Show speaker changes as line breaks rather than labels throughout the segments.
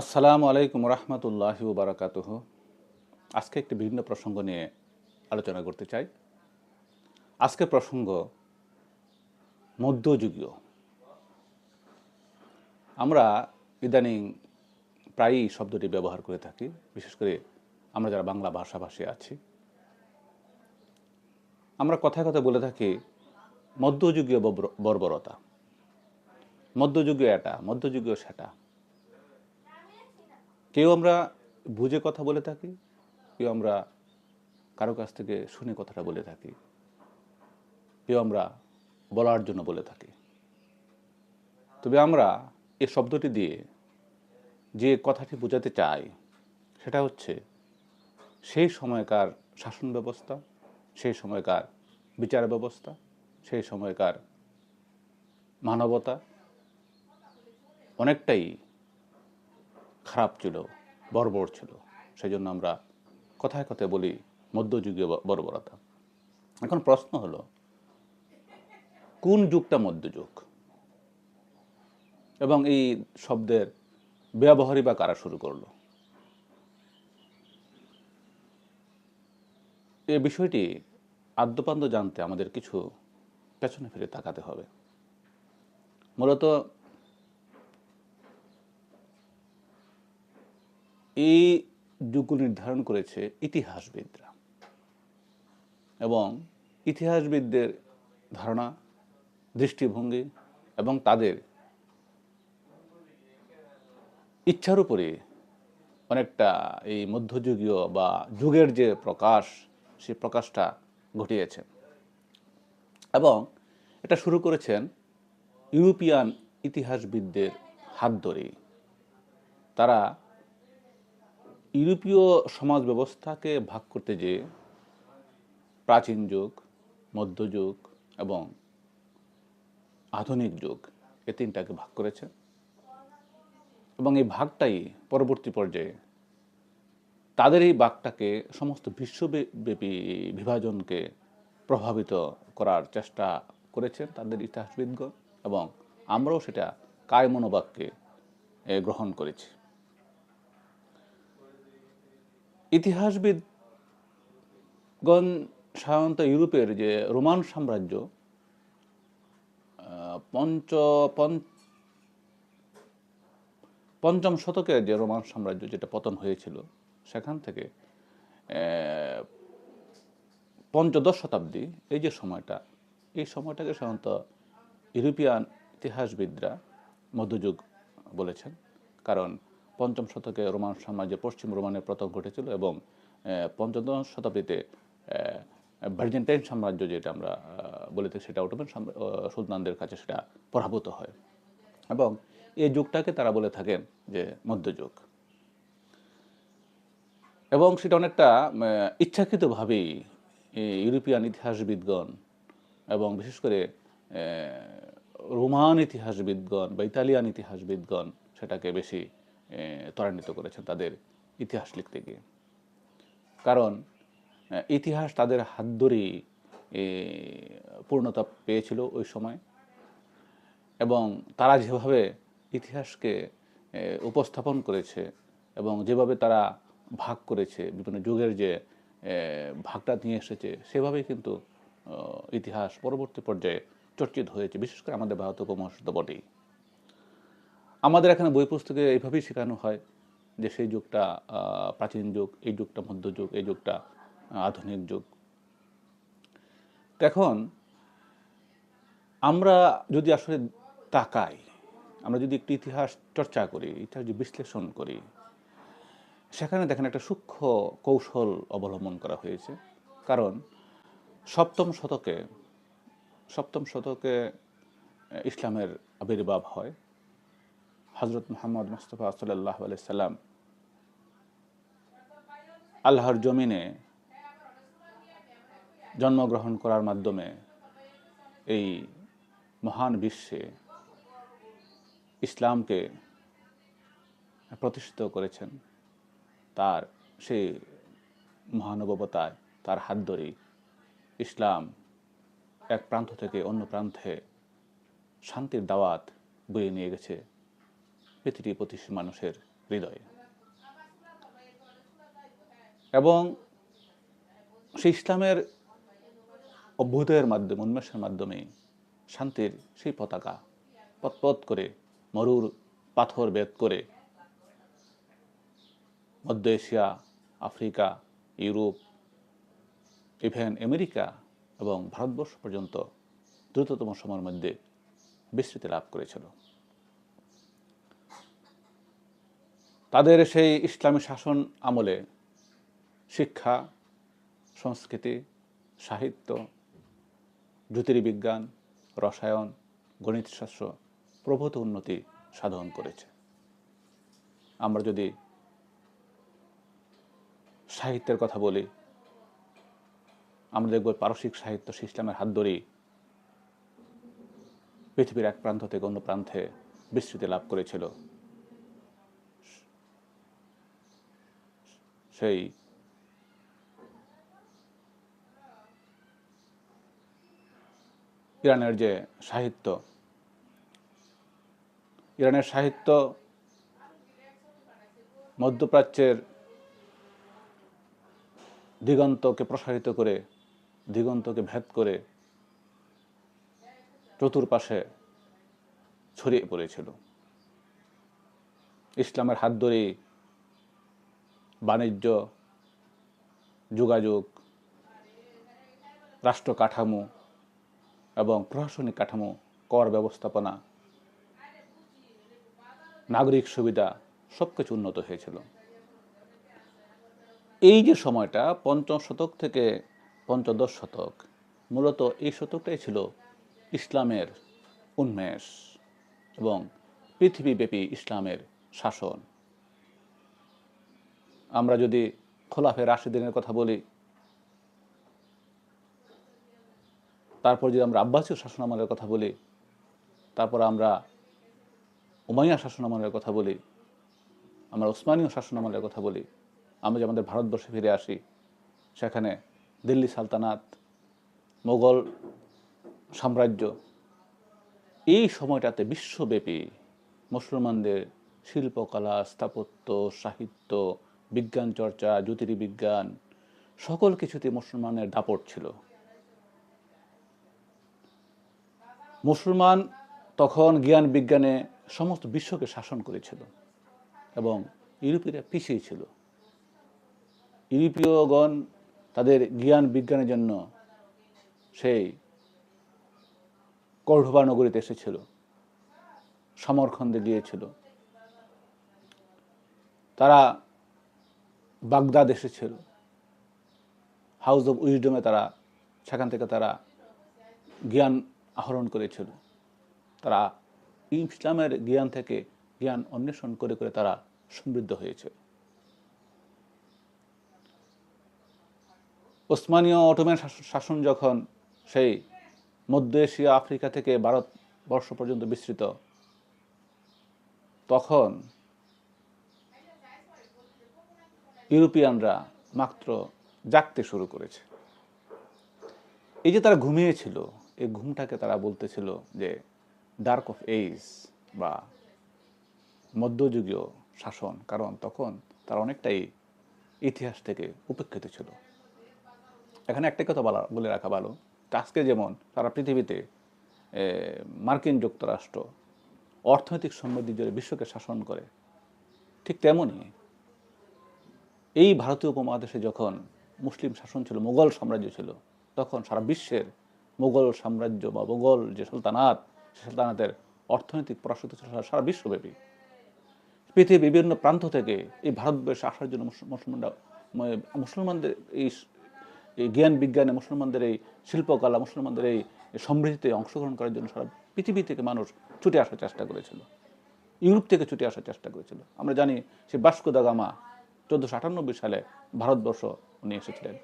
আসসালামু আলাইকুম রহমতুল্লাহি বারাকাতুহু। আজকে একটি ভিন্ন প্রসঙ্গ নিয়ে আলোচনা করতে চাই। আজকের প্রসঙ্গ মধ্যযুগীয়। আমরা ইদানিং প্রায়ই শব্দটি ব্যবহার করে থাকি, বিশেষ করে আমরা যারা বাংলা ভাষাভাষী আছি। আমরা কথায় কথায় বলে থাকি মধ্যযুগীয় বর্বরতা, মধ্যযুগীয় এটা, মধ্যযুগীয় সেটা। কেউ আমরা বুঝে কথা বলে থাকি, কেউ আমরা কারো কাছ থেকে শুনে কথাটা বলে থাকি, কেউ আমরা বলার জন্য বলে থাকি। তবে আমরা এই শব্দটি দিয়ে যে কথাটি বোঝাতে চাই সেটা হচ্ছে সেই সময়কার শাসন ব্যবস্থা, সেই সময়কার বিচার ব্যবস্থা, সেই সময়কার মানবতা অনেকটাই খারাপ ছিল, বর্বর ছিল। সেই জন্য আমরা কথায় কথায় বলি মধ্যযুগীয় বর্বরতা। এখন প্রশ্ন হলো, কোন যুগটা মধ্যযুগ এবং এই শব্দের ব্যবহারই বা কারা শুরু করলো? এই বিষয়টি আদ্যোপান্ত জানতে আমাদের কিছু পেছনে ফিরে তাকাতে হবে। মূলত এই যুগগুলো নির্ধারণ করেছে ইতিহাসবিদরা, এবং ইতিহাসবিদদের ধারণা, দৃষ্টিভঙ্গি এবং তাদের ইচ্ছার উপরে অনেকটা এই মধ্যযুগীয় বা যুগের যে প্রকাশ, সেই প্রকাশটা ঘটিয়েছে। এবং এটা শুরু করেছেন ইউরোপিয়ান ইতিহাসবিদদের হাত ধরেই। তারা ইউরোপীয় সমাজ ব্যবস্থাকে ভাগ করতে যেয়ে প্রাচীন যুগ, মধ্যযুগ এবং আধুনিক যুগ, এ তিনটাকে ভাগ করেছে। এবং এই ভাগটাই পরবর্তী পর্যায়ে তাদের এই ভাগটাকে সমস্ত বিশ্বব্যাপী বিভাজনকে প্রভাবিত করার চেষ্টা করেছেন তাদের ইতিহাসবিদগণ, এবং আমরাও সেটা কায়মনোবাক্যে গ্রহণ করেছি। ইতিহাসবিদগণ সাধারণত ইউরোপের যে রোমান সাম্রাজ্য, পঞ্চম শতকের যে রোমান সাম্রাজ্য যেটা পতন হয়েছিল, সেখান থেকে পঞ্চদশ শতাব্দী, এই যে সময়টা, এই সময়টাকে সাধারণত ইউরোপিয়ান ইতিহাসবিদরা মধ্যযুগ বলেছেন। কারণ পঞ্চম শতকে রোমান সাম্রাজ্যে পশ্চিম রোমানের পতন ঘটেছিল, এবং পঞ্চদশ শতাব্দীতে বাইজেন্টাইন সাম্রাজ্য যেটা আমরা বলে থাকি, সেটা অটোমান সুলতানদের কাছে সেটা পরাভূত হয়, এবং এই যুগটাকে তারা বলে থাকেন যে মধ্যযুগ। এবং সেটা অনেকটা ইচ্ছাকৃতভাবেই ইউরোপিয়ান ইতিহাসবিদগণ এবং বিশেষ করে রোমান ইতিহাসবিদগণ বা ইতালিয়ান ইতিহাসবিদগণ সেটাকে বেশি ত্বরান্বিত করেছেন তাদের ইতিহাস লিখতে গিয়ে। কারণ ইতিহাস তাদের হাত ধরেই পূর্ণতা পেয়েছিল ওই সময়, এবং তারা যেভাবে ইতিহাসকে উপস্থাপন করেছে এবং যেভাবে তারা ভাগ করেছে, বিভিন্ন যুগের যে ভাগটা নিয়ে এসেছে, সেভাবেই কিন্তু ইতিহাস পরবর্তী পর্যায়ে চর্চিত হয়েছে, বিশেষ করে আমাদের ভারত উপমহাদেশে তো বটেই। আমাদের এখানে বই পুস্তকে এইভাবেই শেখানো হয় যে সেই যুগটা প্রাচীন যুগ, এই যুগটা মধ্যযুগ, এই যুগটা আধুনিক যুগ। এখন আমরা যদি আসলে তাকাই, আমরা যদি একটু ইতিহাস চর্চা করি, ইতিহাস যদি বিশ্লেষণ করি, সেখানে দেখেন একটা সূক্ষ্ম কৌশল অবলম্বন করা হয়েছে। কারণ সপ্তম শতকে ইসলামের আবির্ভাব হয়। হযরত মুহাম্মদ মুস্তাফা সাল্লাল্লাহু আলাইহি সাল্লাম আল্লাহর জমিনে জন্মগ্রহণ করার মাধ্যমে এই মহান বিশ্বে ইসলামকে প্রতিষ্ঠিত করেছেন। তার সেই মহানুভবতায়, তার হাত ধরেই ইসলাম এক প্রান্ত থেকে অন্য প্রান্তে শান্তির দাওয়াত বয়ে নিয়ে গেছে পৃথিবীর প্রতিটি মানুষের হৃদয়ে। এবং সেই ইসলামের অভ্যুদয়ের মাধ্যমে, উন্মেষের মাধ্যমে শান্তির সেই পতাকা পথ করে মরুর পাথর ভেদ করে মধ্য Asia, Africa, Europe, even America এবং ভারতবর্ষ পর্যন্ত দ্রুততম সময়ের মধ্যে বিস্তৃতি লাভ করেছিল। তাদের সেই ইসলামী শাসন আমলে শিক্ষা, সংস্কৃতি, সাহিত্য, জ্যোতির্বিজ্ঞান, রসায়ন, গণিতশাস্ত্র প্রভূত উন্নতি সাধন করেছে। আমরা যদি সাহিত্যের কথা বলি, আমরা দেখব পারসিক সাহিত্য ইসলামের হাত ধরেই পৃথিবীর এক প্রান্ত থেকে অন্য প্রান্তে বিস্তৃতি লাভ করেছিল। সেই ইরানের যে সাহিত্য, ইরানের সাহিত্য মধ্যপ্রাচ্যের দিগন্তকে প্রসারিত করে, দিগন্তকে ভেদ করে চতুর্পাশে ছড়িয়ে পড়েছিল। ইসলামের হাত ধরেই বাণিজ্য, যোগাযোগ, রাষ্ট্র কাঠামো এবং প্রশাসনিক কাঠামো, কর ব্যবস্থাপনা, নাগরিক সুবিধা সবকিছু উন্নত হয়েছিল। এই যে সময়টা পঞ্চম শতক থেকে পঞ্চদশ শতক, মূলত এই শতকটাই ছিল ইসলামের উন্মেষ এবং পৃথিবীব্যাপী ইসলামের শাসন। আমরা যদি খোলাফে রাশিদিনের কথা বলি, তারপর যদি আমরা আব্বাসীয় শাসনামলের কথা বলি, তারপর আমরা উমাইয়া শাসনামলের কথা বলি, আমরা ওসমানীয় শাসনামলের কথা বলি, আমরা যে আমাদের ভারতবর্ষে ফিরে আসি, সেখানে দিল্লি সালতানাত, মোগল সাম্রাজ্য, এই সময়টাতে বিশ্বব্যাপী মুসলমানদের শিল্পকলা, স্থাপত্য, সাহিত্য, বিজ্ঞান চর্চা, জ্যোতির্বিজ্ঞান সকল কিছুতে মুসলমানের দাপট ছিল। মুসলমান তখন জ্ঞান বিজ্ঞানে সমস্ত বিশ্বকে শাসন করেছিল এবং ইউরোপীয়রা পিছিয়ে ছিল। ইউরোপীয়গণ তাদের জ্ঞান বিজ্ঞানের জন্য সেই কর্ডোবা নগরীতে এসেছিল, সমরখন্দে গিয়েছিল, তারা বাগদাদ এসেছিল, হাউস অব উইজডমে তারা সেখান থেকে তারা জ্ঞান আহরণ করেছিল। তারা ইসলামের জ্ঞান থেকে জ্ঞান অন্বেষণ করে করে তারা সমৃদ্ধ হয়েছে। ওসমানীয় অটোম্যান শাসন যখন সেই মধ্য এশিয়া, আফ্রিকা থেকে ভারতবর্ষ পর্যন্ত বিস্তৃত, তখন ইউরোপিয়ানরা মাত্র জাগতে শুরু করেছে। এই যে তারা ঘুমিয়েছিল, এই ঘুমটাকে তারা বলতেছিল যে ডার্ক অফ এজ বা মধ্যযুগীয় শাসন, কারণ তখন তারা অনেকটাই ইতিহাস থেকে উপেক্ষিত ছিল। এখানে একটাই কথা বলে রাখা ভালো, আজকে যেমন সারা পৃথিবীতে মার্কিন যুক্তরাষ্ট্র অর্থনৈতিক সমৃদ্ধির জন্য বিশ্বকে শাসন করে, ঠিক তেমনই এই ভারতীয় উপমহাদেশে যখন মুসলিম শাসন ছিল, মুঘল সাম্রাজ্য ছিল, তখন সারা বিশ্বের মুঘল সাম্রাজ্য বা মুঘল যে সালতানাত, সে সালতানাতের অর্থনৈতিক পরাশক্তি ছিল সারা বিশ্বব্যাপী। পৃথিবীর বিভিন্ন প্রান্ত থেকে এই ভারতবর্ষে আসার জন্য মুসলমানদের এই জ্ঞান বিজ্ঞানে, মুসলমানদের এই শিল্পকলা, মুসলমানদের এই সমৃদ্ধিতে অংশগ্রহণ করার জন্য সারা পৃথিবী থেকে মানুষ ছুটে আসার চেষ্টা করেছিল, ইউরোপ থেকে ছুটে আসার চেষ্টা করেছিল। আমরা জানি সে ভাস্কো দা গামা 1498 সালে ভারতবর্ষ উনি এসেছিলেন,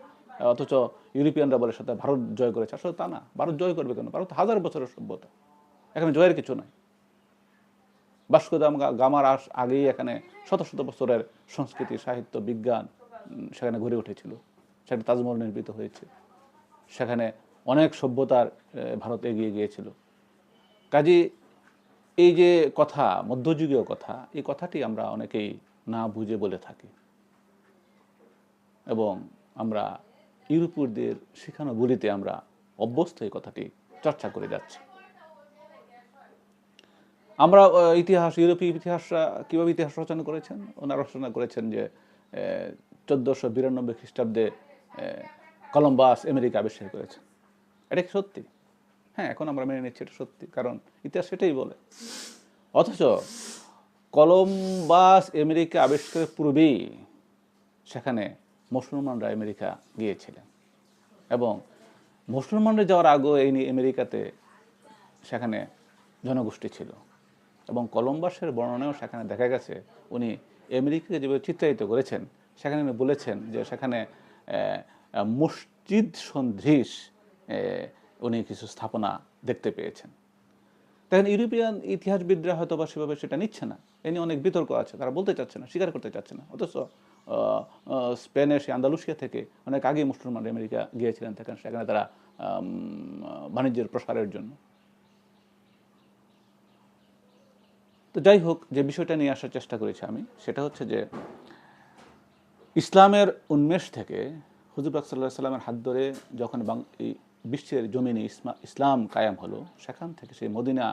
অথচ ইউরোপিয়ানরা বলে সাথে ভারত জয় করেছে। আসলে তা না, ভারত জয় করবে কেন? ভারত হাজার বছরের সভ্যতা, এখানে জয়ের কিছু নাই। ভাস্কো দা গামার আগেই এখানে শত শত বছরের সংস্কৃতি, সাহিত্য, বিজ্ঞান সেখানে গড়ে উঠেছিল, সেখানে তাজমহল নির্মিত হয়েছে, সেখানে অনেক সভ্যতার ভারত এগিয়ে গিয়েছিল। কাজে এই যে কথা, মধ্যযুগীয় কথা, এই কথাটি আমরা অনেকেই না বুঝে বলে থাকি, এবং আমরা ইউরোপীয়দের শেখানো বলিতে আমরা অভ্যস্ত এই কথাটি চর্চা করে যাচ্ছি। আমরা ইতিহাস, ইউরোপীয় ইতিহাসরা কীভাবে ইতিহাস রচনা করেছেন? ওনারা রচনা করেছেন যে 1492 খ্রিস্টাব্দে কলম্বাস আমেরিকা আবিষ্কার করেছেন। এটা কি সত্যি? হ্যাঁ, এখন আমরা মেনে নিচ্ছি এটা সত্যি, কারণ ইতিহাস সেটাই বলে। অথচ কলম্বাস আমেরিকা আবিষ্কারের পূর্বেই সেখানে মুসলমানরা আমেরিকা গিয়েছিলেন, এবং মুসলমানরা যাওয়ার আগে এই আমেরিকাতে সেখানে জনগোষ্ঠী ছিল, এবং কলম্বাসের বর্ণনায়ও সেখানে দেখা গেছে উনি আমেরিকাকে যেভাবে চিত্রায়িত করেছেন, সেখানে উনি বলেছেন যে সেখানে মসজিদ সদৃশ উনি কিছু স্থাপনা দেখতে পেয়েছেন। তখন ইউরোপিয়ান ইতিহাসবিদরা হয়তো বা সেভাবে সেটা নিচ্ছে না, এ নিয়ে অনেক বিতর্ক আছে, তারা বলতে চাচ্ছে না, স্বীকার করতে চাচ্ছে না। অথচ স্পেনের সেই আন্দালুসিয়া থেকে অনেক আগে মুসলমান আমেরিকা গিয়েছিলেন, তখন সেখানে তারা বাণিজ্যের প্রসারের জন্য। তো যাই হোক, যে বিষয়টা নিয়ে আসার চেষ্টা করেছি আমি, সেটা হচ্ছে যে ইসলামের উন্মেষ থেকে হুজুর পাক সাল্লাল্লাহু আলাইহি ওয়াসাল্লামের হাত ধরে যখন এই বিশ্বের জমিনে ইসলাম কায়েম হলো, সেখান থেকে সেই মদিনা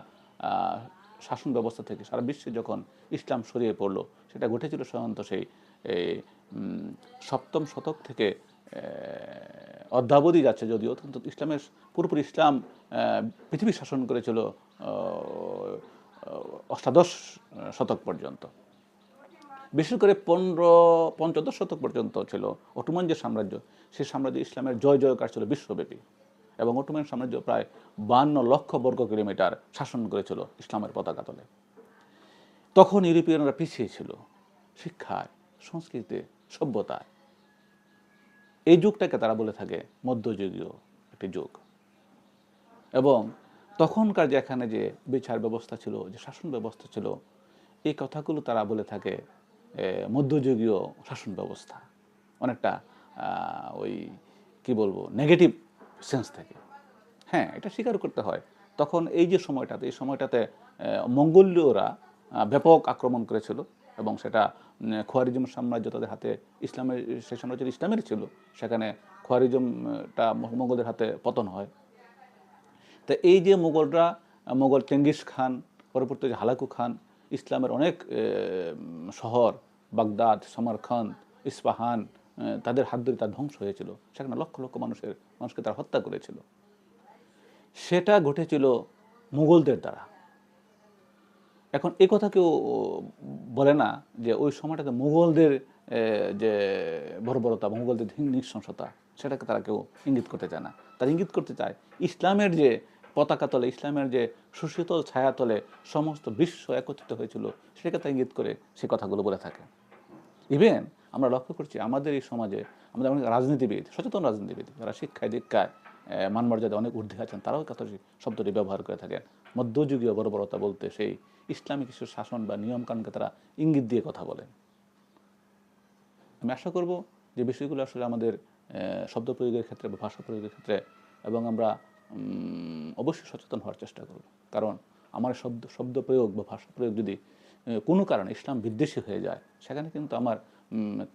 শাসন ব্যবস্থা থেকে সারা বিশ্বে যখন ইসলাম ছড়িয়ে পড়লো, সেটা ঘটেছিল সাধারণত সেই 7ম শতক থেকে অদ্যাবধি যাচ্ছে যদিও, কিন্তু ইসলামের পুরোপুরি ইসলাম পৃথিবী শাসন করেছিল অষ্টাদশ শতক পর্যন্ত। বিশেষ করে 15-15 শতক পর্যন্ত ছিল অটোমান যে সাম্রাজ্য, সেই সাম্রাজ্য ইসলামের জয় জয়কার ছিল বিশ্বব্যাপী, এবং অটোমান সাম্রাজ্য প্রায় 52 লক্ষ বর্গ কিলোমিটার শাসন করেছিল ইসলামের পতাকা তলে। তখন ইউরোপিয়ানরা পিছিয়ে ছিল শিক্ষায়, সংস্কৃতিতে, সভ্যতায়। এই যুগটাকে তারা বলে থাকে মধ্যযুগীয় একটি যুগ, এবং তখনকার যেখানে যে বিচার ব্যবস্থা ছিল, যে শাসন ব্যবস্থা ছিল, এই কথাগুলো তারা বলে থাকে মধ্যযুগীয় শাসন ব্যবস্থা। অনেকটা ওই কি বলবো, নেগেটিভ সেন্স থেকে। হ্যাঁ, এটা স্বীকার করতে হয়। তখন এই যে সময়টাতে, এই সময়টাতে মঙ্গোলীয়রা ব্যাপক আক্রমণ করেছিল, এবং সেটা খোয়ারিজম সাম্রাজ্য তাদের হাতে, ইসলামের সেই সাম্রাজ্য ইসলামের ছিল, সেখানে খোয়ারিজমটা মঙ্গলদের হাতে পতন হয়। তো এই যে মোগল চেঙ্গিস খান, পরবর্তী হালাকু খান, ইসলামের অনেক শহর, বাগদাদ, সমরখন্দ, ইস্পাহান, তাদের হাত ধরে তার ধ্বংস হয়েছিল। সেখানে লক্ষ লক্ষ মানুষকে তারা হত্যা করেছিল। সেটা ঘটেছিল মুঘলদের দ্বারা। এখন এই কথা কেউ বলে না যে ওই সময়টাতে মুঘলদের যে বর্বরতা, মুঘলদের নৃশংসতা, সেটাকে তারা কেউ ইঙ্গিত করতে চায় না। তারা ইঙ্গিত করতে চায় ইসলামের যে পতাকা তলে, ইসলামের যে সুশীতল ছায়া তলে সমস্ত বিশ্ব একত্রিত হয়েছিল, সেটাকে তারা ইঙ্গিত করে সে কথাগুলো বলে থাকে। ইভেন আমরা লক্ষ্য করছি আমাদের এই সমাজে, আমাদের অনেক রাজনীতিবিদ, সচেতন রাজনীতিবিদ, যারা শিক্ষায় দীক্ষায় মানমর্যাদা অনেক ঊর্ধ্বে আছেন, তারাও কথা শব্দটি ব্যবহার করে থাকেন। মধ্যযুগীয় বর্বরতা বলতে সেই ইসলামিক কিছু শাসন বা নিয়মকানুনকে তারা ইঙ্গিত দিয়ে কথা বলেন। আমি আশা করব যে বিষয়গুলো আসলে আমাদের শব্দ প্রয়োগের ক্ষেত্রে বা ভাষা প্রয়োগের ক্ষেত্রে, এবং আমরা অবশ্যই সচেতন হওয়ার চেষ্টা করব। কারণ আমার শব্দ প্রয়োগ বা ভাষা প্রয়োগ যদি কোনো কারণে ইসলাম বিদ্বেষী হয়ে যায়, সেখানে কিন্তু আমার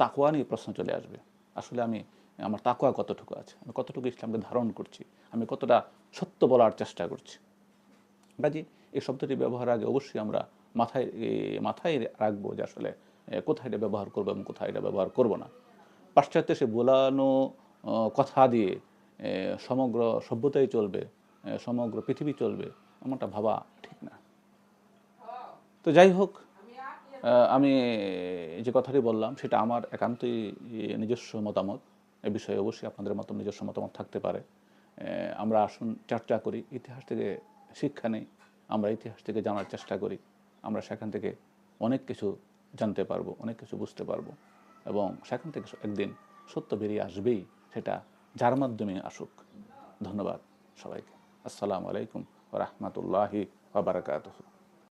তাকওয়া নিয়ে প্রশ্ন চলে আসবে। আসলে আমার তাকওয়া কতটুকু আছে, আমি কতটুকু ইসলামকে ধারণ করছি, আমি কতটা সত্য বলার চেষ্টা করছি। কাজে এই শব্দটি ব্যবহার আগে অবশ্যই আমরা মাথায় রাখবো যে আসলে কোথায় এটা ব্যবহার করবো এবং কোথায় এটা ব্যবহার করব না। পাশ্চাত্যে সে বোলানো কথা দিয়ে সমগ্র সভ্যতাই চলবে, সমগ্র পৃথিবী চলবে, এমনটা ভাবা ঠিক না। তো যাই হোক, আমি যে কথাটি বললাম সেটা আমার একান্তই নিজস্ব মতামত। এ বিষয়ে অবশ্যই আপনাদের মতো নিজস্ব মতামত থাকতে পারে। আমরা আসুন চর্চা করি, ইতিহাস থেকে শিক্ষা নেই, আমরা ইতিহাস থেকে জানার চেষ্টা করি। আমরা সেখান থেকে অনেক কিছু জানতে পারবো, অনেক কিছু বুঝতে পারবো, এবং সেখান থেকে একদিন সত্য বেরিয়ে আসবেই, সেটা যার মাধ্যমে আসুক। ধন্যবাদ সবাইকে। আসসালামু আলাইকুম ওয়া রাহমাতুল্লাহি ওয়া বারাকাতুহু।